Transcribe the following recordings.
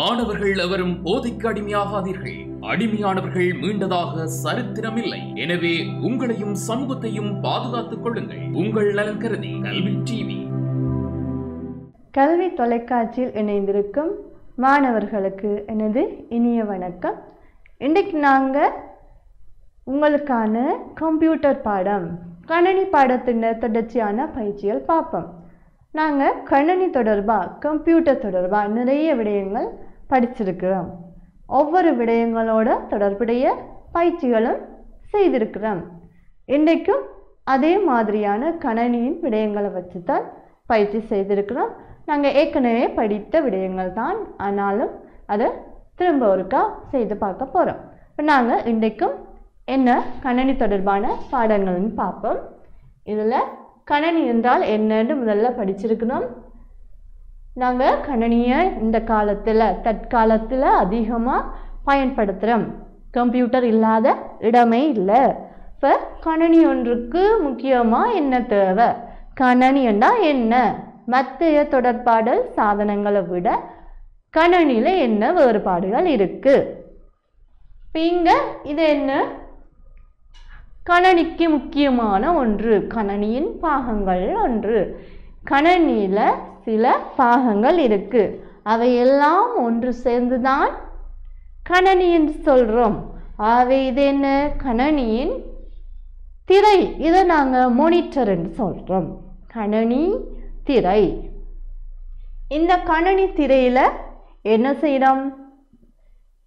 மாணவர்கள் எவரும் போதைக்கு அடிமையாகாதீர்கள். அடிமையானவர்கள் மீண்டதாக சரித்திரமில்லை. எனவே உங்களையும் சமூகத்தையும் பாதுகாத்துக் கொள்ளுங்கள். உங்கள் நலன் கருதி கல்வி டிவி. கல்வி தொலைக்காட்சியில் இணைந்திருக்கும் மாணவர்களுக்கு எனது இனிய வணக்கம். இன்றைக்கு நாங்கள் உங்களுக்கான கம்ப்யூட்டர் பாடம் கணினி பாடத்தின் தொடர்ச்சியான பயிற்சிகள் பார்ப்போம். நாங்கள் கணினி தொடர்பாக கம்ப்யூட்டர் தொடர்பாக நிறைய விடயங்கள் படிச்சிருக்கிறோம். ஒவ்வொரு விடயங்களோட தொடர்புடைய பயிற்சிகளும் செய்திருக்கிறோம். இன்றைக்கும் அதே மாதிரியான கணினியின் விடயங்களை வச்சு தான் பயிற்சி செய்திருக்கிறோம். நாங்கள் ஏற்கனவே படித்த விடயங்கள் தான், ஆனாலும் அதை திரும்ப ஒருக்கா செய்து பார்க்க போகிறோம். இப்போ நாங்கள் இன்றைக்கும் என்ன கணினி தொடர்பான பாடங்கள்னு பார்ப்போம். இதில் கணினி என்றால் என்னன்னு முதல்ல படிச்சிருக்கணும். நாங்கள் கணினியை இந்த காலத்தில் தற்காலத்தில் அதிகமாக பயன்படுத்துகிறோம். கம்ப்யூட்டர் இல்லாத இடமே இல்லை. இப்போ கணினி ஒன்றுக்கு முக்கியமாக என்ன தேவை, கணினி என்றால் என்ன, மற்ற தொடர்பாடல் சாதனங்களை விட கணினியில் என்ன வேறுபாடுகள் இருக்குது. இப்போ இங்கே இது என்ன, கணினிக்கு முக்கியமான ஒன்று, கணினியின் பாகங்கள் ஒன்று. கணினியில் சில பாகங்கள் இருக்கு, அவையெல்லாம் ஒன்று சேர்ந்துதான் கணினி என்று சொல்கிறோம். அவை இது என்ன, கணினியின் திரை, இதை நாங்கள் மானிட்டர் என்று சொல்கிறோம். கணினி திரை. இந்த கணினி திரையில் என்ன செய்கிறோம்,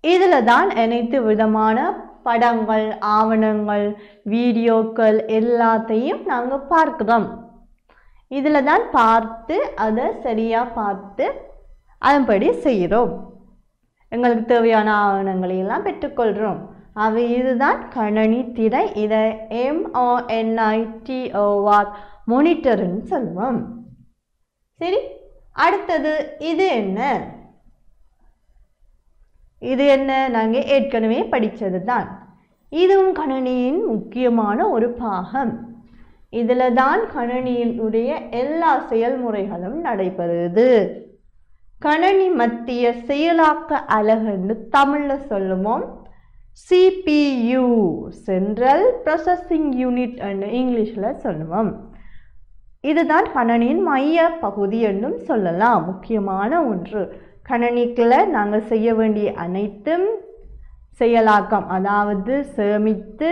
இதில் தான் அனைத்து விதமான படங்கள், ஆவணங்கள், வீடியோக்கள் எல்லாத்தையும் நாங்கள் பார்க்கிறோம். இதில் தான் பார்த்து அதை சரியாக பார்த்து அதன்படி செய்கிறோம். எங்களுக்கு தேவையான ஆவணங்களை எல்லாம் பெற்றுக்கொள்கிறோம். அவை இதுதான் கணினி திரை. இதை MONITOR மானிட்டர்னு சொல்லுவோம். சரி, அடுத்தது இது என்ன, இது என்ன, நாங்கள் ஏற்கனவே படித்தது தான். இதுவும் கணினியின் முக்கியமான ஒரு பாகம். இதில் தான் கணினியினுடைய எல்லா செயல்முறைகளும் நடைபெறுது. கணினி மத்திய செயலாக்க அலகுன்னு தமிழில் சொல்லுவோம். CPU சென்ட்ரல் ப்ராசஸிங் யூனிட் என்று இங்கிலீஷில் சொல்லுவோம். இதுதான் கணினியின் மைய பகுதி என்றும் சொல்லலாம். முக்கியமான ஒன்று. கணினிக்குள்ள நாங்கள் செய்ய வேண்டிய அனைத்தும் செயலாக்கம், அதாவது சேமித்து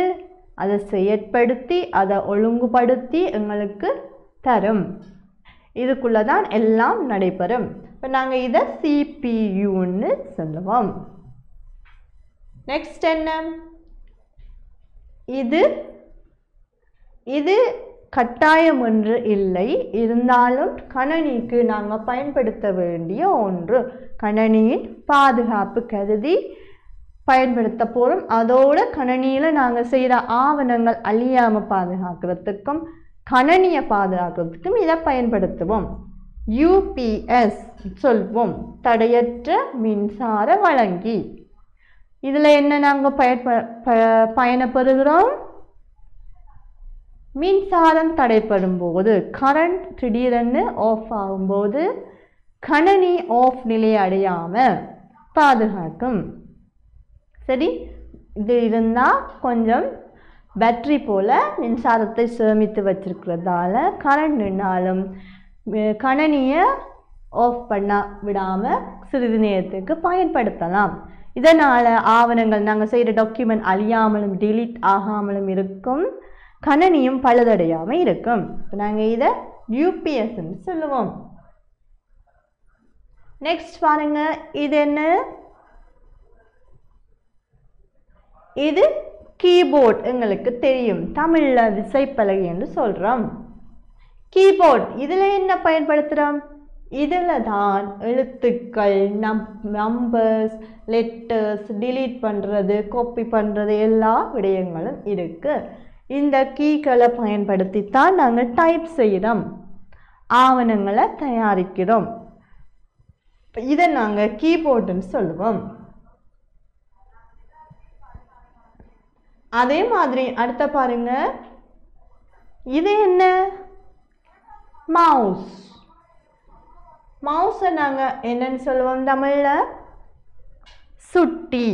அதை செயற்படுத்தி அதை ஒழுங்குபடுத்தி எங்களுக்கு தரும். இதுக்குள்ள தான் எல்லாம் நடைபெறும். இப்போ நாங்கள் இதை CPUன்னு சொல்லுவோம். நெக்ஸ்ட் என்ன, இது கட்டாயம் ஒன்று இல்லை, இருந்தாலும் கணினிக்கு நாங்கள் பயன்படுத்த வேண்டிய ஒன்று. கணினியின் பாதுகாப்பு கருதி பயன்படுத்த போகிறோம். அதோட கணினியில் நாங்கள் செய்கிற ஆவணங்கள் அழியாமல் பாதுகாக்கிறதுக்கும் கணினியை பாதுகாக்கிறதுக்கும் இதை பயன்படுத்துவோம். UPS சொல்வோம், தடையற்ற மின்சார வழங்கி. இதில் என்ன நாங்கள் பயணப்பெறுகிறோம், மின்சாரம் தடைப்படும் போது, கரண்ட் திடீரென்று ஆஃப் ஆகும்போது கணினி ஆஃப் நிலை அடையாமல் பாதுகாக்கும். சரி, இது இருந்தால் கொஞ்சம் பேட்டரி போல் மின்சாரத்தை சேமித்து வச்சிருக்கிறதால கரண்ட் நின்னாலும் கணினியை ஆஃப் பண்ண விடாமல் சிறிது நேரத்துக்கு பயன்படுத்தலாம். இதனால் ஆவணங்கள், நாங்கள் செய்கிற டாக்குமெண்ட் அழியாமலும் டிலீட் ஆகாமலும் இருக்கும், கணினியும் பழுதடையாமல் இருக்கும். நாங்கள் இதை UPSன்னு சொல்லுவோம். நெக்ஸ்ட் பாருங்க, இது என்ன, இது கீபோர்ட். எங்களுக்கு தெரியும், தமிழில் விசைப்பலகை என்று சொல்கிறோம். கீபோர்ட், இதில் என்ன பயன்படுத்துகிறோம், இதில் தான் எழுத்துக்கள், நம்பர்ஸ், லெட்டர்ஸ் டிலீட் பண்ணுறது, காப்பி பண்ணுறது எல்லா விடயங்களும் இருக்குது. இந்த கீகளை பயன்படுத்தித்தான் நாங்கள் டைப் செய்கிறோம், ஆவணங்களை தயாரிக்கிறோம். இதை நாங்கள் கீபோர்டுன்னு சொல்லுவோம். அதே மாதிரி அடுத்த பாருங்க, இது என்ன, மவுஸ். மவுஸை நாங்கள் என்னன்னு சொல்லுவோம் தமிழில், சுட்டி.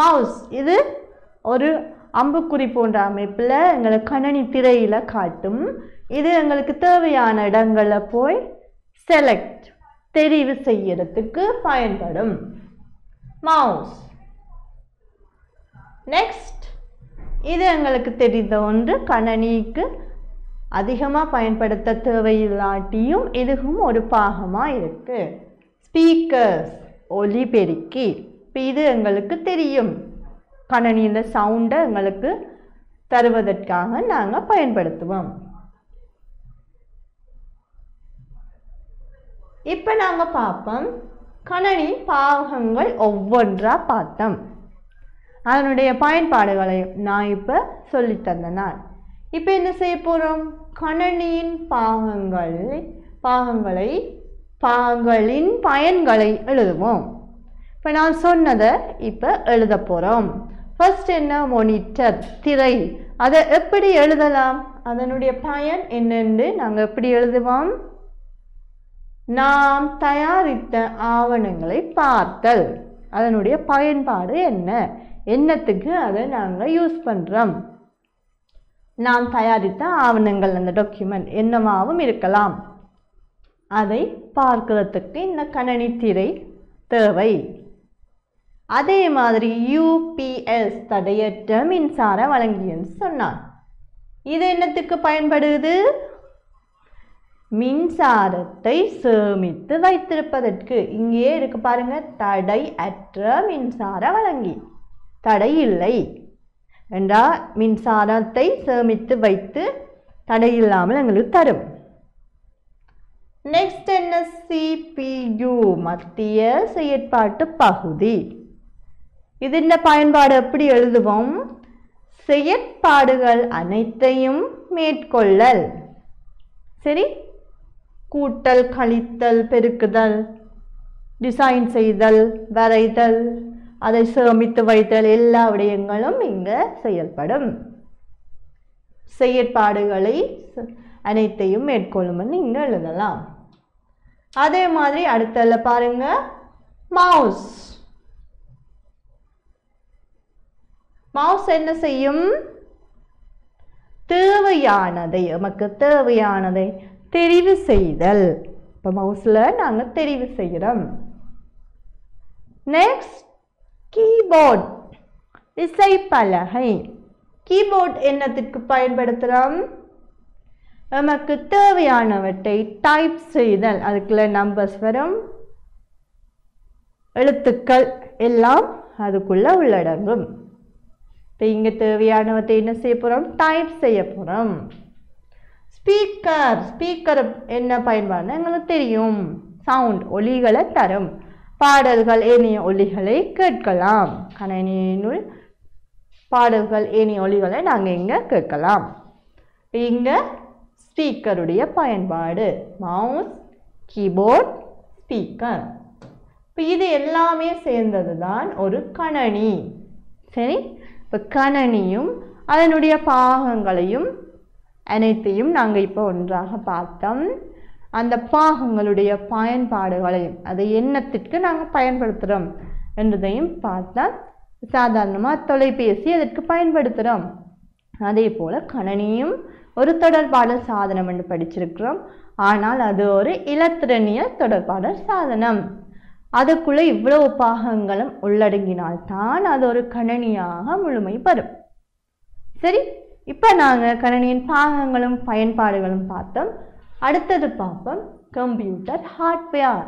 மவுஸ் இது ஒரு அம்புக்குறி போன்ற அமைப்பில் எங்களுக்கு கணனி திரையில் காட்டும். இது எங்களுக்கு தேவையான இடங்களில் போய் செலக்ட் தெரிவு செய்யறதுக்கு பயன்படும் மவுஸ். நெக்ஸ்ட், இது எங்களுக்கு தெரிந்த ஒன்று, கணனிக்கு அதிகமாக பயன்படுத்த தேவையில்லாட்டியும் இதுவும் ஒரு பாகமாக இருக்கு. ஸ்பீக்கர்ஸ் ஒலிபெருக்கி. இப்போ இது எங்களுக்கு தெரியும், கணனியில் சவுண்டை எங்களுக்கு தருவதற்காக நாங்கள் பயன்படுத்துவோம். இப்போ நாங்கள் பார்ப்போம் கணனி பாகங்கள் ஒவ்வொன்றா பார்த்தோம். அதனுடைய பயன்பாடுகளை நான் இப்போ சொல்லித்தந்தேன். நான் இப்போ என்ன செய்ய போகிறோம், கணனியின் பாகங்களின் பயன்களை எழுதுவோம். இப்போ நான் சொன்னதை இப்போ எழுத போகிறோம். ஃபர்ஸ்ட் என்ன, மானிட்டர் திரை. அதை எப்படி எழுதலாம், அதனுடைய பயன் என்னென்று நாங்கள் எப்படி எழுதுவோம், நாம் தயாரித்த ஆவணங்களை பார்த்தல். அதனுடைய பயன்பாடு என்ன, என்னத்துக்கு அதை நாங்கள் யூஸ் பண்ணுறோம். நாம் தயாரித்த ஆவணங்கள், அந்த டாக்குமெண்ட் என்னவாகவும் இருக்கலாம், அதை பார்க்கிறதுக்கு இந்த கணனி திரை தேவை. அதே மாதிரி யூபிஎஸ் தடையற்ற மின்சார வழங்கின்னு சொன்னான். இது என்னத்துக்கு பயன்படுது, மின்சாரத்தை சேமித்து வைத்திருப்பதற்கு. இங்கே இருக்கு பாருங்க, தடை அற்ற மின்சார வழங்கி. தடை இல்லை என்றால் மின்சாரத்தை சேமித்து வைத்து தடை இல்லாமல் எங்களுக்கு தரும். நெக்ஸ்ட் என்ன, CPU மத்திய செயற்பாட்டு பகுதி. இதன் பயன்பாடு எப்படி எழுதுவோம், செயற்பாடுகள் அனைத்தையும் மேற்கொள்ளல். சரி, கூட்டல், கழித்தல், பெருக்குதல், டிசைன் செய்தல், வரைதல், அதை சேமித்து வைத்தல், எல்லா விடயங்களும் இங்கே செயல்படும். செயற்பாடுகளை அனைத்தையும் மேற்கொள்ளும்னு இங்கே எழுதலாம். அதே மாதிரி அடுத்தல பாருங்க, மவுஸ். மவுஸ் என்ன செய்யும், தேவையானதை, நமக்கு தேவையானதை தெரிவு செய்தல். இப்போ மவுஸில் நாங்கள் தெரிவு செய்கிறோம். நெக்ஸ்ட், கீபோர்ட் இசைப்பலகை. கீபோர்ட் என்னத்திற்கு பயன்படுத்துகிறோம், நமக்கு தேவையானவற்றை டைப் செய்தல். அதுக்குள்ள நம்பர்ஸ் வரும், எழுத்துக்கள் எல்லாம் அதுக்குள்ள உள்ளடங்கும். இப்போ இங்கே தேவையானவற்றை என்ன செய்ய போகிறோம், டைப் செய்ய போகிறோம். ஸ்பீக்கர் என்ன பயன்பாடுன்னு எங்களுக்கு தெரியும், சவுண்ட் ஒலிகளை தரும். பாடல்கள் ஏனைய ஒலிகளை கேட்கலாம். கணினியினுள் பாடல்கள் ஏனைய ஒலிகளை நாங்கள் இங்கே கேட்கலாம். இங்கே ஸ்பீக்கருடைய பயன்பாடு, மவுஸ், கீபோர்ட், ஸ்பீக்கர். இப்போ இது எல்லாமே சேர்ந்தது தான் ஒரு கணனி. சரி, இப்போ கணனியும் அதனுடைய பாகங்களையும் அனைத்தையும் நாங்கள் இப்போ ஒன்றாக பார்த்தோம். அந்த பாகங்களுடைய பயன்பாடுகளையும் அதை என்னத்திற்கு நாங்கள் பயன்படுத்துகிறோம் என்றதையும் பார்த்தா, சாதாரணமாக தொலைபேசி அதற்கு பயன்படுத்துகிறோம். அதே போல் கணனியும் ஒரு தொடர்பாடல் சாதனம் என்று படிச்சிருக்கிறோம். ஆனால் அது ஒரு இலத்திரனியல் தொடர்பாடல் சாதனம். அதுக்குள்ளே இவ்வளவு பாகங்களும் உள்ளடங்கினால்தான் அது ஒரு கணனியாக முழுமை பெறும். சரி, இப்போ நாங்கள் கணனியின் பாகங்களும் பயன்பாடுகளும் பார்த்தோம். அடுத்தது பார்ப்போம் கம்ப்யூட்டர் ஹார்ட்வேர்,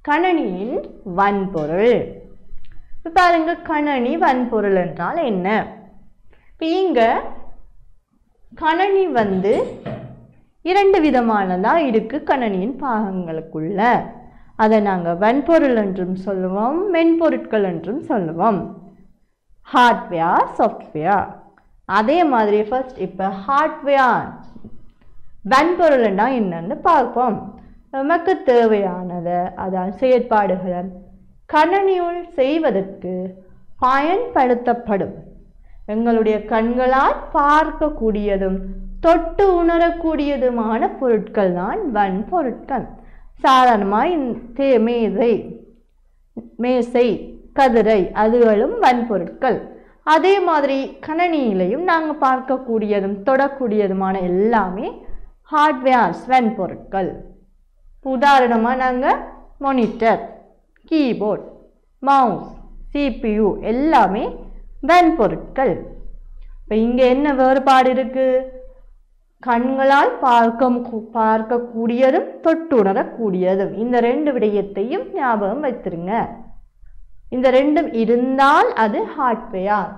கணனியின் வன்பொருள். இப்போ பாருங்க, கணனி வன்பொருள் என்றால் என்ன. இப்போ இங்கே கணனி இரண்டு விதமானதாக இருக்குது கணனியின் பாகங்களுக்குள்ள. அதை நாங்கள் வன்பொருள் என்றும் சொல்லுவோம், மென்பொருட்கள் என்றும் சொல்லுவோம். Hardware, software. அதே மாதிரி ஃபர்ஸ்ட் இப்போ ஹார்ட்வேர் வன்பொருள்னா என்னன்னு பார்ப்போம். நமக்கு தேவையானதை, அதான் செயற்பாடுகளை கணனியுள் செய்வதற்கு பயன்படுத்தப்படும், எங்களுடைய கண்களால் பார்க்கக்கூடியதும் தொட்டு உணரக்கூடியதுமான பொருட்கள் தான் வன்பொருட்கள். சாதாரணமாக மேதை, மேசை, கதிரை அதுகளும் வன்பொருட்கள். அதே மாதிரி கணனியிலையும் நாங்கள் பார்க்கக்கூடியதும் தொடக்கூடியதுமான எல்லாமே ஹார்ட்வேர்ஸ் வன்பொருட்கள். உதாரணமாக நாங்கள் மானிட்டர், கீபோர்ட், மவுஸ், CPU எல்லாமே வன்பொருட்கள். இப்போ இங்கே என்ன வேறுபாடு இருக்குது? கண்களால் பார்க்கக்கூடியதும் தொட்டுணரக்கூடியதும், இந்த ரெண்டு விடயத்தையும் ஞாபகம் வைத்திருங்க. இந்த ரெண்டும் இருந்தால் அது ஹார்ட்வேர்.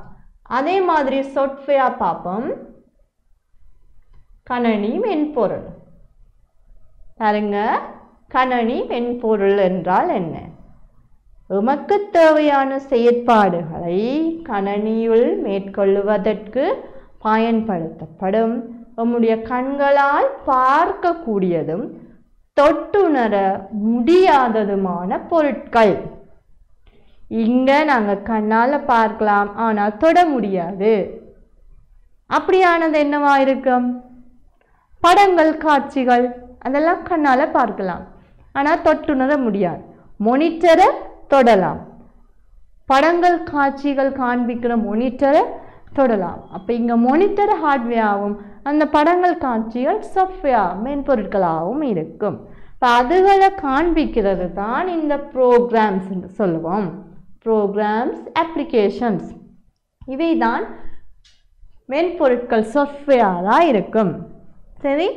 அதே மாதிரி சாஃப்ட்வேர் பார்ப்போம். கணனி மென்பொருள் பாருங்க. கணனி மென்பொருள் என்றால் என்ன? உமக்கு தேவையான செயற்பாடுகளை கணனியுள் மேற்கொள்வதற்கு பயன்படுத்தப்படும் நம்முடைய கண்களால் பார்க்கக்கூடியதும் தொட்டுணர முடியாததுமான பொருட்கள். இங்க நாங்கள் கண்ணால் பார்க்கலாம், ஆனால் தொட முடியாது. அப்படியானது என்னவா இருக்கும்? படங்கள், காட்சிகள் அதெல்லாம் கண்ணால் பார்க்கலாம், ஆனால் தொட்டுணர முடியாது. மொனிட்டரை தொடலாம், படங்கள் காட்சிகள் காண்பிக்கிற மொனிட்டரை தொடலாம். அப்போ இங்கே மொனிட்டர் ஹார்ட்வேராகவும் அந்த படங்கள் காட்சிகள் சாஃப்ட்வேர் மென்பொருட்களாகவும் இருக்கும். இப்போ அதுகளை காண்பிக்கிறது தான் இந்த ப்ரோக்ராம்ஸ் என்று சொல்லுவோம். ப்ரோக்ராம்ஸ், அப்ளிகேஷன்ஸ் இவை தான் மென்பொருட்கள், சாஃப்ட்வேராக இருக்கும். சரி,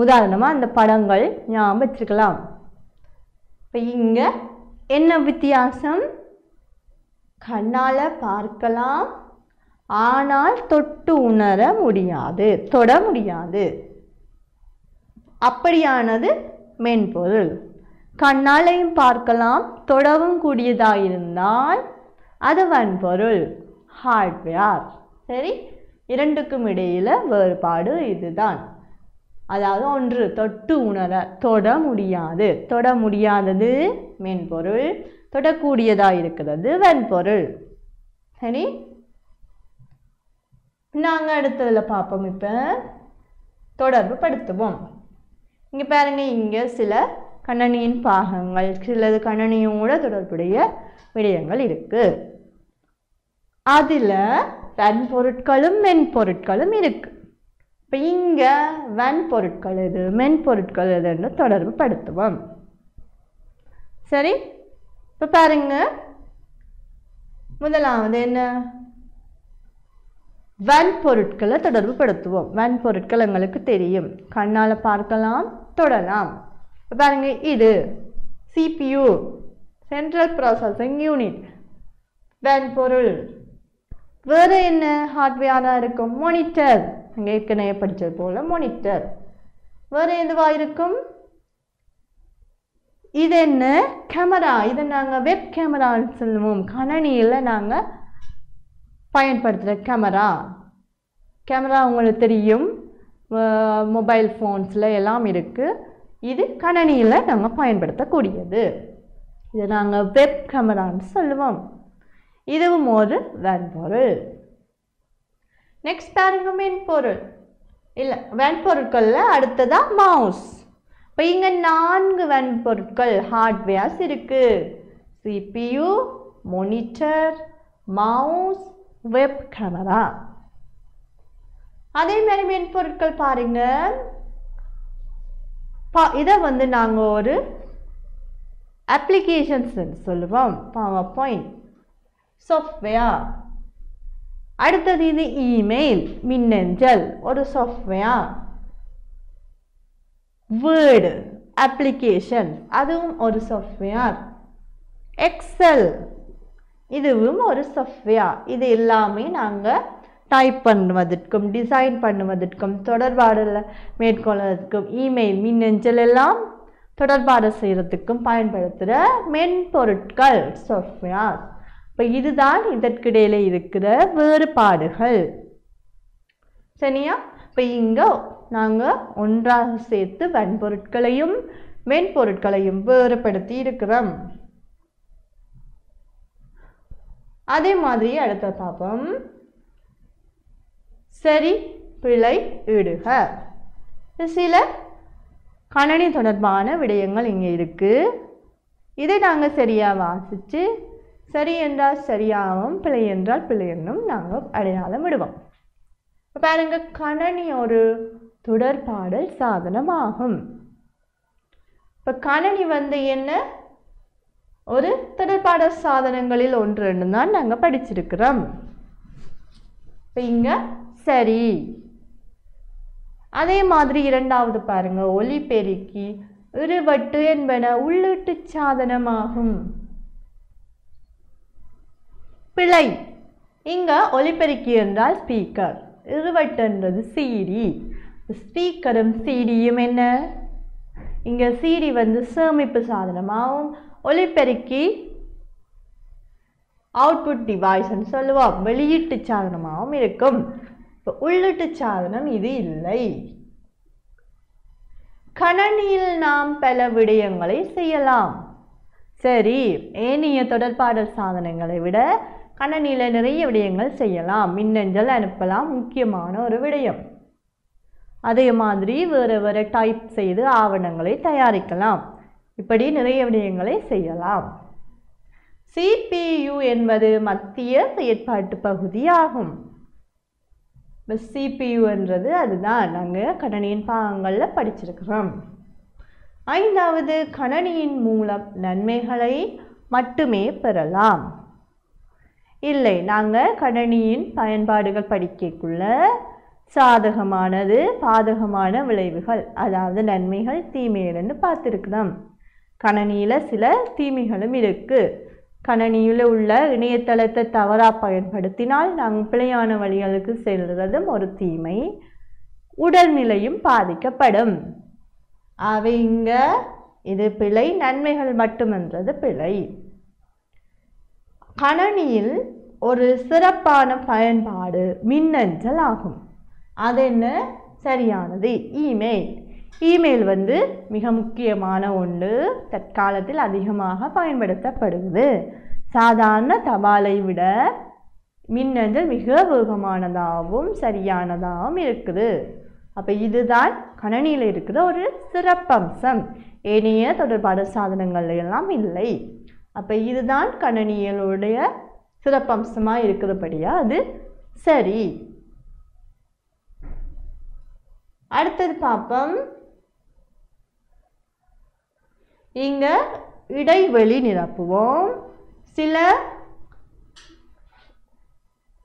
உதாரணமாக அந்த படங்கள் ஞாபகம் வச்சுக்கலாம். இப்போ இங்கே என்ன வித்தியாசம்? கண்ணால் பார்க்கலாம், ஆனால் தொட்டு உணர முடியாது, தொட முடியாது. அப்படியானது மென்பொருள். கண்ணாலையும் பார்க்கலாம், தொடவும் கூடியதாக இருந்தால் அது வன்பொருள், ஹார்ட்வேர். சரி, இரண்டுக்கும் இடையில வேறுபாடு இதுதான். அதாவது ஒன்று தொட்டு உணர, தொட முடியாது. தொட முடியாதது மென்பொருள், தொடக்கூடியதாக இருக்கிறது வன்பொருள். சரி, நாங்கள் அடுத்ததில் பார்ப்போம். இப்போ தொடர்பு படுத்துவோம். இங்கே பாருங்க, இங்கே சில கணனியின் பாகங்கள், சிலது கணனியோட தொடர்புடைய விடயங்கள் இருக்கு. அதில் வன்பொருட்களும் மென்பொருட்களும் இருக்கு. இப்போ இங்கே வன்பொருட்கள் எது, மென்பொருட்கள் எதுன்னு தொடர்பு படுத்துவோம். சரி, இப்போ பாருங்க, முதலாவது என்ன? வன்பொருட்களை தொடர்பு படுத்துவோம். வன்பொருட்கள் எங்களுக்கு தெரியும், கண்ணால் பார்க்கலாம், தொடலாம். இப்போ பாருங்க, இது CPU, சென்ட்ரல் ப்ராசஸிங் யூனிட், வன்பொருள். வேறு என்ன ஹார்ட்வேராக இருக்கும்? மானிட்டர், அங்கே ஏற்கனவே படித்தது போல மானிட்டர். வேறு எதுவாக இருக்கும்? இது என்ன? கேமரா. இதை நாங்கள் வெப் கேமரான்னு சொல்லுவோம். கணனியில் நாங்கள் பயன்படுத்துகிற கேமரா. கேமரா உங்களுக்கு தெரியும், மொபைல் ஃபோன்ஸில் எல்லாம் இருக்குது. இது கணனியில் நாங்கள் பயன்படுத்தக்கூடியது. இதை நாங்கள் வெப் கேமரான்னு சொல்லுவோம். இதுவும் ஒரு வன்பொருள். நெக்ஸ்ட் பாருங்க, மென்பொருள். இல்லை, வன்பொருட்களில் அடுத்ததாக மவுஸ். இப்போ இங்கே 4 வன்பொருட்கள், ஹார்ட்வேர்ஸ் இருக்குது. CPU, monitor, mouse, web camera. அதே மாதிரி மென்பொருட்கள் பாருங்க, இதை நாங்கள் ஒரு அப்ளிகேஷன்ஸ் சொல்லுவோம். Power point software. அடுத்தது இது இமெயில், மின்னஞ்சல், ஒரு சாஃப்ட்வேர். வேர்டு அப்ளிகேஷன், அதுவும் ஒரு சாஃப்ட்வேர். எக்ஸல், இதுவும் ஒரு சாஃப்ட்வேர். இது எல்லாமே நாங்கள் டைப் பண்ணுவதற்கும், டிசைன் பண்ணுவதற்கும், தொடர்பாடல மேற்கொள்வதற்கும், இமெயில், மின்னஞ்சல் எல்லாம் தொடர்பாடு செய்கிறதுக்கும் பயன்படுத்துகிற மென்பொருட்கள், சாஃப்ட்வேர். இப்போ இதுதான் இதற்கிடையில் இருக்கிற வேறுபாடுகள். சரியா? இப்போ இங்கே நாங்கள் ஒன்றாக சேர்த்து வன்பொருட்களையும் மென்பொருட்களையும் வேறுபடுத்தி இருக்கிறோம். அதே மாதிரி அடுத்த பார்ப்போம். சரி, பிழை இடுக. சில கணனி தொடர்பான விடயங்கள் இங்கே இருக்கு. இதை நாங்கள் சரியாக வாசித்து சரி என்றால் சரியாகவும் பிழை என்றால் பிழை என்றும் நாங்கள் அடையாளம் விடுவோம். பாருங்க, கணனி ஒரு தொடர்பாடல் சாதனமாகும். இப்போ கணனி என்ன ஒரு தொடர்பாடல் சாதனங்களில் ஒன்று தான் நாங்கள் படிச்சிருக்கிறோம். இப்போ இங்கே சரி. அதே மாதிரி இரண்டாவது பாருங்க, ஒலிபெருக்கி இருவட்டு என்பன உள்ளீட்டு சாதனமாகும். பிழை. இங்க ஒலிபெருக்கி என்றால் ஸ்பீக்கர், இருவட்டு என்றது சிடி. ஸ்பீக்கரும் சிடியும் என்ன? இங்க சிடி சேமிப்பு சாதனமாகவும் ஒலிபெருக்கி அவுட்புட் டிவைஸ் சொல்லுவோம், வெளியீட்டு சாதனமாகவும் இருக்கும். உள்ளீட்டு சாதனம் இது இல்லை. கணனியில் நாம் பல விடயங்களை செய்யலாம். சரி, ஏனைய தொடர்பாடல் சாதனங்களை விட கணனியில் நிறைய விடயங்கள் செய்யலாம். மின்னஞ்சல் அனுப்பலாம், முக்கியமான ஒரு விடயம். அதே மாதிரி வேறு வேறு டைப் செய்து ஆவணங்களை தயாரிக்கலாம். இப்படி நிறைய விடயங்களை செய்யலாம். CPU என்பது மத்திய செயற்பாட்டு பகுதி ஆகும். CPU என்றது அதுதான் நாங்கள் கணனியின் பாகங்களில் படிச்சிருக்கிறோம். ஐந்தாவது, கணனியின் மூலம் நன்மைகளை மட்டுமே பெறலாம். இல்லை, நாங்கள் கணனியின் பயன்பாடுகள் படிக்கக்குள்ள சாதகமானது பாதகமான விளைவுகள், அதாவது நன்மைகள் தீமைகள்னு பார்த்துருக்கிறோம். கணனியில் சில தீமைகளும் இருக்குது. கணனியில் உள்ள இணையதளத்தை தவறாக பயன்படுத்தினால் நாங்கள் பிழையான வழிகளுக்கு செல்வதும் ஒரு தீமை. உடல்நிலையும் பாதிக்கப்படும். அவை இங்கே இது பிழை, நன்மைகள் மட்டுமென்றது பிழை. கணனியில் ஒரு சிறப்பான பயன்பாடு மின்னஞ்சல் ஆகும். அது என்ன? சரியானது, இமெயில். இமெயில் மிக முக்கியமான ஒன்று, தற்காலத்தில் அதிகமாக பயன்படுத்தப்படுகிறது. சாதாரண தபாலை விட மின்னஞ்சல் மிக வேகமானதாகவும் சரியானதாகவும் இருக்குது. அப்போ இதுதான் கணனியில் இருக்கிற ஒரு சிறப்பம்சம். ஏனைய தொடர்பாடல் சாதனங்கள் எல்லாம் இல்லை. அப்போ இதுதான் கணனியலுடைய சிறப்பம்சமாக இருக்கிறபடியா அது சரி. அடுத்தது பார்ப்போம். இங்க இடைவெளி நிரப்புவோம். சில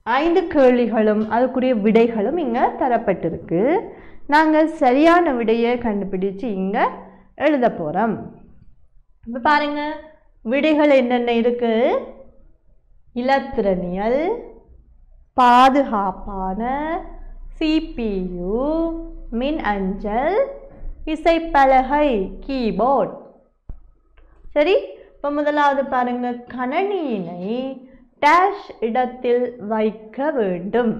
5 கேள்விகளும் அதுக்குரிய விடைகளும் இங்க தரப்பட்டிருக்கு. நாங்கள் சரியான விடையை கண்டுபிடிச்சு இங்க எழுத போறோம். இப்போ பாருங்க, விடைகள் என்னென்ன இருக்கு? இலத்திரனியல், பாதுகாப்பான, CPU, மின் அஞ்சல், இசைப்பலகை, கீபோர்ட். சரி, இப்போ முதலாவது பாருங்க, கணனியினை டேஷ் இடத்தில் வைக்க வேண்டும்.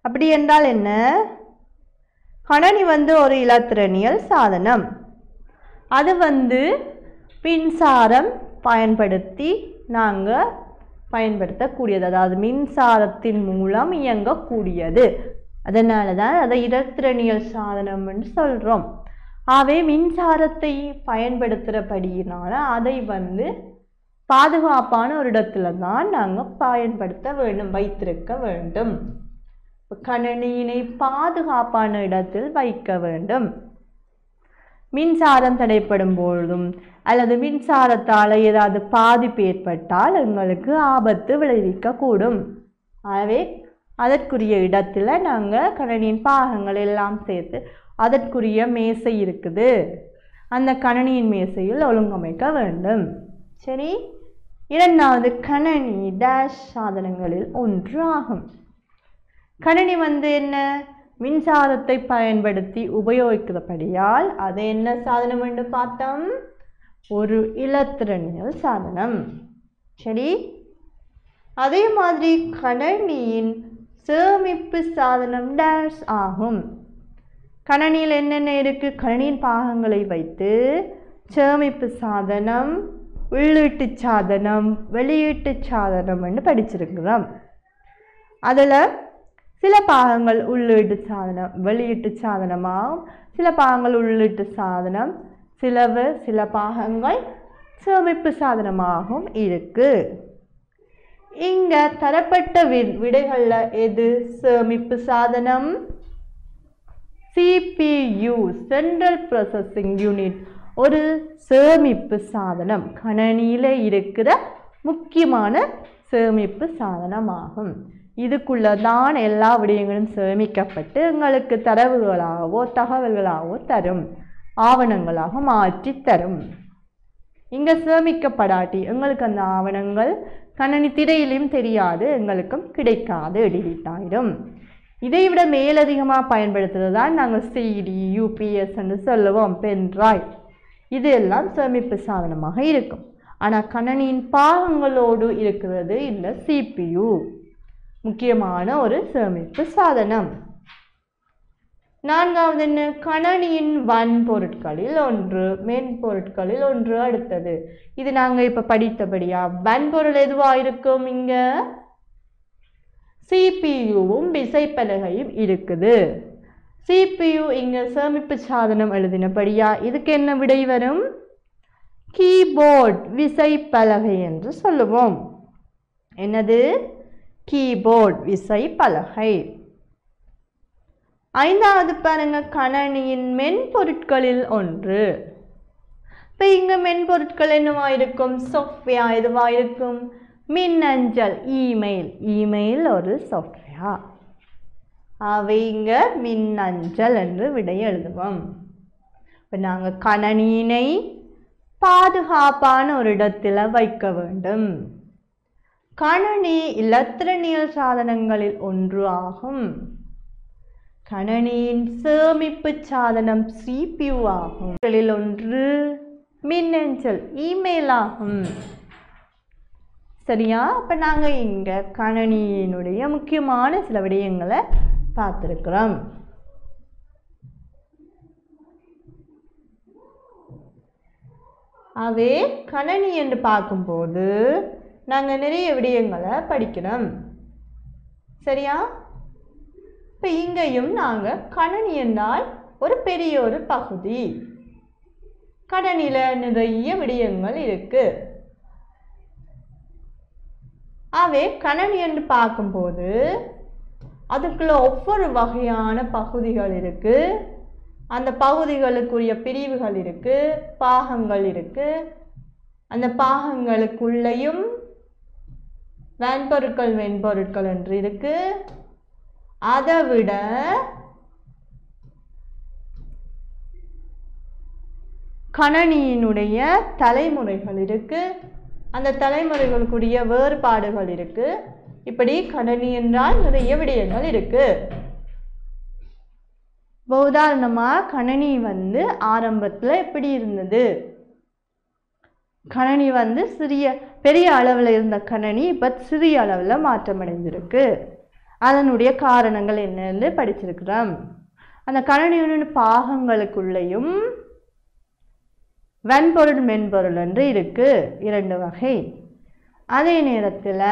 அப்படி என்றால் என்ன? கணனி ஒரு இலத்திரனியல் சாதனம். அது மின்சாரம் பயன்படுத்தி நாங்கள் பயன்படுத்தக்கூடியது, அதாவது மின்சாரத்தின் மூலம் இயங்கக்கூடியது. அதனால தான் அதை இலத்திரனியல் சாதனம்னு சொல்கிறோம். ஆகவே மின்சாரத்தை பயன்படுத்துகிறபடியினால அதை பாதுகாப்பான ஒரு இடத்துல தான் நாங்கள் பயன்படுத்த வேண்டும், வைத்திருக்க வேண்டும். கணனியினை பாதுகாப்பான இடத்தில் வைக்க வேண்டும். மின்சாரம் தடைப்படும் பொழுதும் அல்லது மின்சாரத்தால் ஏதாவது பாதிப்பு ஏற்பட்டால் எங்களுக்கு ஆபத்து விளைவிக்கக்கூடும். ஆகவே அதற்குரிய இடத்துல நாங்கள் கணனியின் பாகங்கள் எல்லாம் சேர்த்து அதற்குரிய மேசை இருக்குது, அந்த கணனியின் மேசையில் ஒழுங்கமைக்க வேண்டும். சரி, இரண்டாவது, கணனி டேஷ் சாதனங்களில் ஒன்று ஆகும். கணனி என்ன? மின்சாரத்தை பயன்படுத்தி உபயோகிக்கிறபடியால் அது என்ன சாதனம் என்று பார்த்தோம்? ஒரு இலத்திரனியல் சாதனம். சரி, அதே மாதிரி கணனியின் சேமிப்பு சாதனம் டேஷ் ஆகும். கணனியில் என்னென்ன இருக்கு? கணனியின் பாகங்களை வைத்து சேமிப்பு சாதனம், உள்ளீட்டு சாதனம், வெளியீட்டு சாதனம் என்று படிச்சிருக்கிறோம். அதில் சில பாகங்கள் உள்ளீட்டு சாதனம், வெளியீட்டு சாதனமாகும். சில பாகங்கள் உள்ளீட்டு சாதனம், சில பாகங்கள் சேமிப்பு சாதனமாகவும் இருக்கு. இங்க தரப்பட்ட விடைகள்ல எது சேமிப்பு சாதனம்? CPU சென்ட்ரல் ப்ராசஸிங் யூனிட் ஒரு சேமிப்பு சாதனம், கணினியில இருக்கிற முக்கியமான சேமிப்பு சாதனமாகும். இதுக்குள்ளதான் எல்லா விடயங்களும் சேமிக்கப்பட்டு எங்களுக்கு தரவுகளாகவோ தகவல்களாகவோ தரும், ஆவணங்களாக மாற்றி தரும். இங்க சேமிக்கப்படாட்டி எங்களுக்கு அந்த ஆவணங்கள் கணினி திரையிலும் தெரியாது, எங்களுக்கும் கிடைக்காது, எடிட் ஆயிடும். இதை விட மேலதிகமாக பயன்படுத்துறது தான் நாங்கள் CD, UPS என்று சொல்லுவோம், பென்ட்ரைவ். இது எல்லாம் சேமிப்பு சாதனமாக இருக்கும். ஆனால் கணினியின் பாகங்களோடு இருக்கிறது இந்த CPU, முக்கியமான ஒரு சேமிப்பு சாதனம். நான்காவது என்ன? கணினியின் வன்பொருட்களில் ஒன்று, மென்பொருட்களில் ஒன்று. அடுத்தது இது நாங்கள் இப்போ படித்தபடியா வன்பொருள் எதுவாக இருக்கும்? இங்க CPUவும் விசைப்பலகையும் இருக்குது. CPU இங்க சேமிப்பு சாதனம் எழுதினபடியா இதுக்கு என்ன விடை வரும்? கீபோர்ட், விசைப்பலகை என்று சொல்லுவோம். என்னது? கீபோர்ட், விசைப்பலகை. ஐந்தாவது பாருங்க, கணினியின் மென்பொருட்களில் ஒன்று. இப்போ இங்க மென்பொருட்கள் என்னவா இருக்கும்? சாஃப்ட்வேர் எதுவா இருக்கும்? மின்னஞ்சல், இமெயில் ஒரு சாஃப்ட்வேர். அவை இங்க மின்னஞ்சல் என்று விடை எழுதுவோம். இப்போ நாங்கள் கணினியினை பாதுகாப்பான ஒரு இடத்துல வைக்க வேண்டும். கணினி இலத்திரனியல் சாதனங்களில் ஒன்று ஆகும். கணினியின் சேமிப்பு சாதனம் CPU ஆகும். ஒன்று மின்னஞ்சல், இமெயில் ஆகும். சரியா? அப்போ நாங்கள் இங்கே கணினியினுடைய முக்கியமான சில விடயங்களை பார்த்துருக்கிறோம். அவே கணினி என்று பார்க்கும்போது நாங்கள் நிறைய விடயங்களை படிக்கிறோம். சரியா? இப்போ இங்கேயும் நாங்கள் கணினி என்றால் ஒரு பெரிய ஒரு பகுதி, கணினியில் நிறைய விடயங்கள் இருக்கு. அவை கணினி என்று பார்க்கும்போது அதுக்குள்ள ஒவ்வொரு வகையான பகுதிகள் இருக்கு, அந்த பகுதிகளுக்குரிய பிரிவுகள் இருக்கு, பாகங்கள் இருக்கு. அந்த பாகங்களுக்குள்ளேயும் வன்பொருட்கள், மென்பொருட்கள் என்று இருக்கு. அதை விட கணினியினுடைய தலைமுறைகள் இருக்கு, அந்த தலைமுறைகளுக்குரிய வேறுபாடுகள் இருக்கு. இப்படி கணினி என்றால் நிறைய விடயங்கள் இருக்கு. உதாரணமாக கணினி ஆரம்பத்தில் எப்படி இருந்தது? கணினி பெரிய அளவில் இருந்த கணினி இப்போ சிறிய அளவில் மாற்றமடைந்திருக்கு. அதனுடைய காரணங்கள் என்னன்னு படிச்சிருக்கிறோம். அந்த கணினியின் பாகங்களுக்குள்ளேயும் வன்பொருள், மென்பொருள் என்று இருக்கு, இரண்டு வகை. அதே நேரத்தில்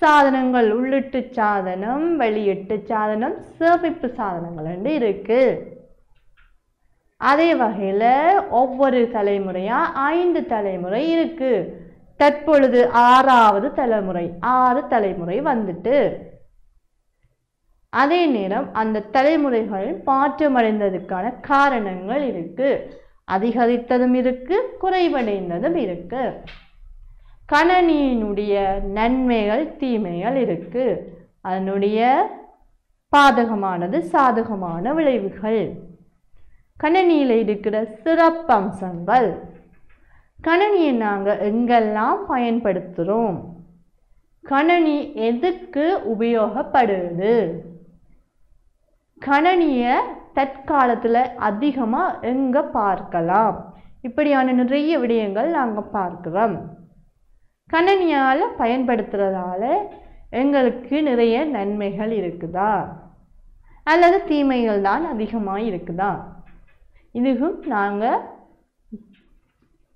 சாதனங்கள், உள்ளிட்டு சாதனம், வெளியிட்டு சாதனம், சேமிப்பு சாதனங்கள் என்று இருக்கு. அதே வகையில் ஒவ்வொரு தலைமுறையா 5 தலைமுறை இருக்கு. தற்பொழுது 6வது தலைமுறை, 6 தலைமுறை வந்துட்டு. அதே நேரம் அந்த தலைமுறைகள் மாற்றமடைந்ததுக்கான காரணங்கள் இருக்கு. அதிகரித்ததும் இருக்கு, குறைவடைந்ததும் இருக்கு. கணினியினுடைய நன்மைகள், தீமைகள் இருக்கு. அதனுடைய பாதகமானது, சாதகமான விளைவுகள், கணினியில் இருக்கிற சிறப்பம்சங்கள், கணினியை நாங்கள் எங்கெல்லாம் பயன்படுத்துகிறோம், கணினி எதுக்கு உபயோகப்படுது, கணினியை தற்காலத்தில் அதிகமாக எங்கே பார்க்கலாம், இப்படியான நிறைய விடயங்கள் நாங்கள் பார்க்கிறோம். கணினியால் பயன்படுத்துறதால எங்களுக்கு நிறைய நன்மைகள் இருக்குதா அல்லது தீமைகள் தான் அதிகமாக இருக்குதா? இதுவும் நாங்கள்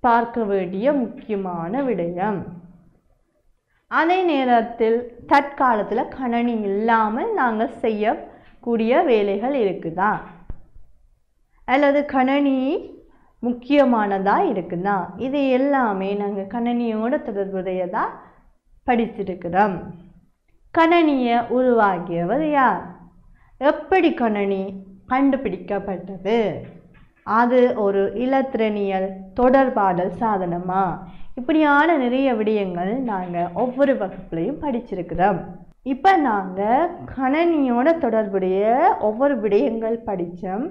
பார்க்க வேண்டிய முக்கியமான விடயம். அதே நேரத்தில் தற்காலத்தில் கணினி இல்லாமல் நாங்கள் செய்யக்கூடிய வேலைகள் இருக்குதா அல்லது கணினி முக்கியமானதாக இருக்குதா? இது எல்லாமே நாங்கள் கணனியோட தொடர்புடையதாக படிச்சிருக்கிறோம். கணனியை உருவாக்கியவர் யார்? எப்படி கணனி கண்டுபிடிக்கப்பட்டது? அது ஒரு இலத்திரனியல் தொடர்பாடல் சாதனமா? இப்படியான நிறைய விடயங்கள் நாங்கள் ஒவ்வொரு வகுப்புலையும் படிச்சிருக்கிறோம். இப்போ நாங்கள் கணனியோட தொடர்புடைய ஒவ்வொரு விடயங்கள் படித்தோம்.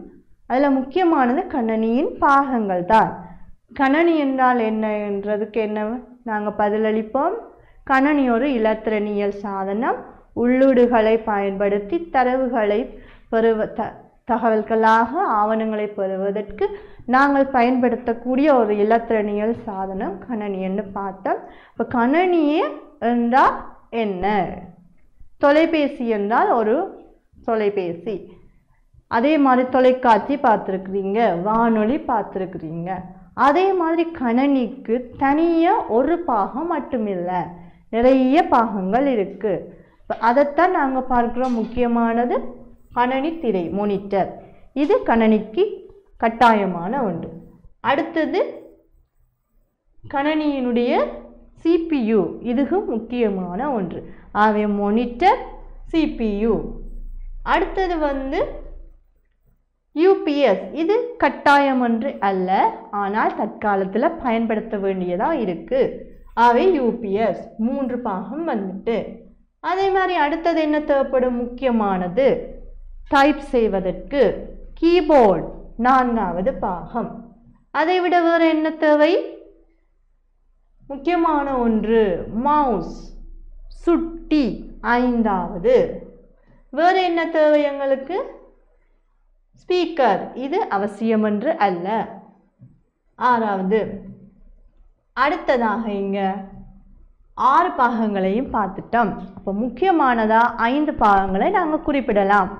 அதில் முக்கியமானது கணனியின் பாகங்கள் தான். கணனி என்றால் என்னன்றதுக்கு என்ன நாங்கள் பதிலளிப்போம். கணனி ஒரு இலத்திரனியல் சாதனம். உள்ளீடுகளை பயன்படுத்தி தரவுகளை தகவல்களாக ஆவணங்களை பெறுவதற்கு நாங்கள் பயன்படுத்தக்கூடிய ஒரு இலத்திரனியல் சாதனம் கணனி என்று பார்த்தோம். இப்போ கணனி என்றால் என்ன? தொலைபேசி என்றால் ஒரு தொலைபேசி. அதே மாதிரி தொலைக்காட்சி பார்த்துருக்குறீங்க, வானொலி பார்த்துருக்குறீங்க. அதே மாதிரி கணனிக்கு தனியாக ஒரு பாகம் மட்டுமில்லை, நிறைய பாகங்கள் இருக்குது. அதைத்தான் நாங்கள் பார்க்குறோம். முக்கியமானது கணனி திரை, மோனிட்டர். இது கணனிக்கு கட்டாயமான ஒன்று. அடுத்தது கணனியினுடைய CPU, இதுவும் முக்கியமான ஒன்று. ஆகவே மோனிட்டர், CPU. அடுத்தது UPS. இது கட்டாயம் ஒன்று அல்ல, ஆனால் தற்காலத்தில் பயன்படுத்த வேண்டியதாக இருக்குது. ஆகவே UPS 3 பாகம் வந்துட்டு. அதே மாதிரி அடுத்தது என்ன தேவைப்படும்? முக்கியமானது டைப் செய்வதற்கு கீபோர்டு 4வது பாகம். அதை விட வேறு என்ன தேவை? முக்கியமான ஒன்று மவுஸ், சுட்டி 5வது. வேறு என்ன தேவை எங்களுக்கு? ஸ்பீக்கர். இது அவசியம் என்று அல்ல, 6வது. அடுத்ததாக இங்கே 6 பாகங்களையும் பார்த்துட்டோம். அப்போ முக்கியமானதாக 5 பாகங்களை நாங்கள் குறிப்பிடலாம்.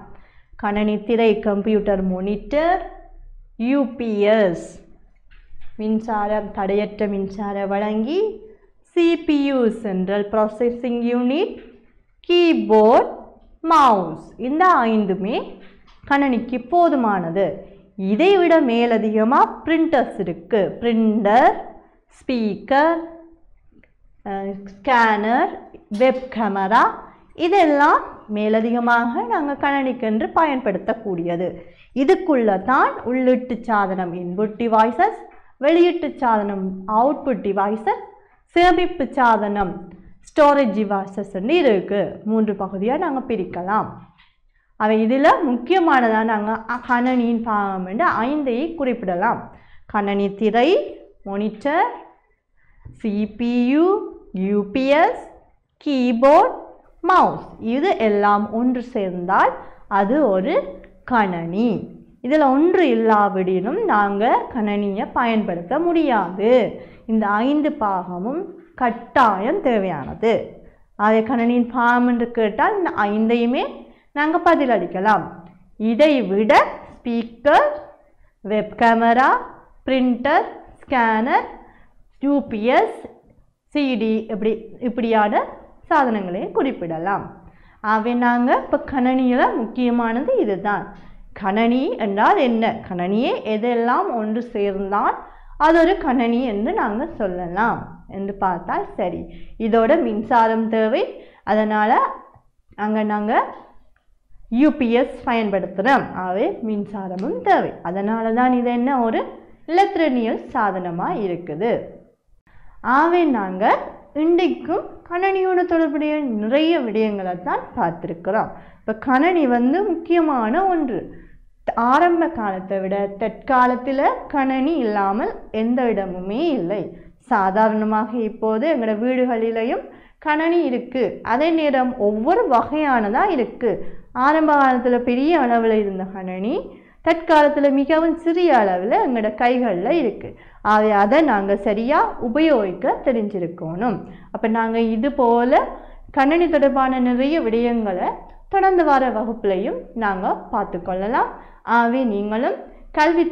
கணனி திரை, கம்ப்யூட்டர் மானிட்டர், UPS மின்சாரம் தடையற்ற மின்சார வழங்கி, CPU central processing unit, keyboard, mouse. இந்த 5மே கணனிக்கு போதுமானது. இதை விட மேலதிகமாக பிரிண்டர்ஸ் இருக்குது. Printer, speaker, scanner, web camera, இதெல்லாம் மேலதிகமாக நாங்கள் கணனிக்கென்று பயன்படுத்தக்கூடியது. இதுக்குள்ள தான் உள்ளீட்டு சாதனம் இன்புட் டிவைசஸ், வெளியீட்டு சாதனம் அவுட்புட் டிவைசஸ், சேமிப்பு சாதனம் ஸ்டோரேஜ் டிவைசஸ் இருக்குது. 3 பகுதியாக நாங்கள் பிரிக்கலாம். அவை இதில் முக்கியமானதாக நாங்கள் கணனியின் பாகம் என்று 5ஐ குறிப்பிடலாம். கணனி திரை, monitor, CPU, UPS, keyboard, mouse. இது எல்லாம் ஒன்று சேர்ந்தால் அது ஒரு கணனி. இதில் ஒன்று இல்லாவிடினும் நாங்கள் கணனியை பயன்படுத்த முடியாது. இந்த 5 பாகமும் கட்டாயம் தேவையானது. அதை கணனியின் பாகம் என்று கேட்டால் இந்த 5ஐயுமே நாங்கள் பதிலளிக்கலாம். இதை விட speaker, web camera, printer, scanner, UPS, CD இப்படியான சாதனங்களையும் குறிப்பிடலாம். ஆகவே நாங்கள் இப்போ கணனியில் முக்கியமானது இதுதான். கணனி என்றால் என்ன? கணனியே எதெல்லாம் ஒன்று சேர்ந்தால் அது ஒரு கணனி என்று நாங்கள் சொல்லலாம் என்று பார்த்தால் சரி. இதோட மின்சாரம் தேவை, அதனால் அங்கே நாங்கள் UPS பயன்படுத்துகிறோம். ஆகவே மின்சாரமும் தேவை. அதனால தான் இது என்ன ஒரு இலத்திரனியல் சாதனமாக இருக்குது. ஆகவே நாங்கள் இன்றைக்கும் கணனியோட தொடர்புடைய நிறைய விடயங்களை தான் பார்த்துருக்கிறோம். இப்போ கணனி முக்கியமான ஒன்று. ஆரம்ப காலத்தை விட தற்காலத்தில் கணனி இல்லாமல் எந்த இடமுமே இல்லை. சாதாரணமாக இப்போது எங்களோட வீடுகளிலையும் கணனி இருக்குது. அதே நேரம் ஒவ்வொரு வகையானதாக இருக்குது. ஆரம்ப காலத்தில் பெரிய அளவில் இருந்த கணனி தற்காலத்தில் மிகவும் சிறிய அளவில் எங்களோட கைகளில் இருக்குது. அதை நாங்கள் சரியாக உபயோகிக்க தெரிஞ்சிருக்கணும். அப்போ நாங்கள் இது போல் கணனி தொடர்பான நிறைய விடயங்களை தொடர்ந்து வர வகுப்புலையும் நாங்கள் பார்த்து கொள்ளலாம். ஆகவே நீங்களும் கல்வி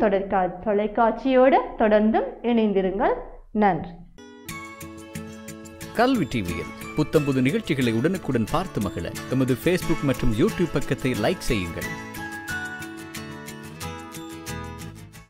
தொலைக்காட்சியோடு தொடர்ந்தும் இணைந்திருங்கள். நன்றி. கல்வி டிவியில் புத்தம்புது நிகழ்ச்சிகளை உடனுக்குடன் பார்த்து மகிழ எமது Facebook மற்றும் YouTube பக்கத்தை லைக் செய்யுங்கள்.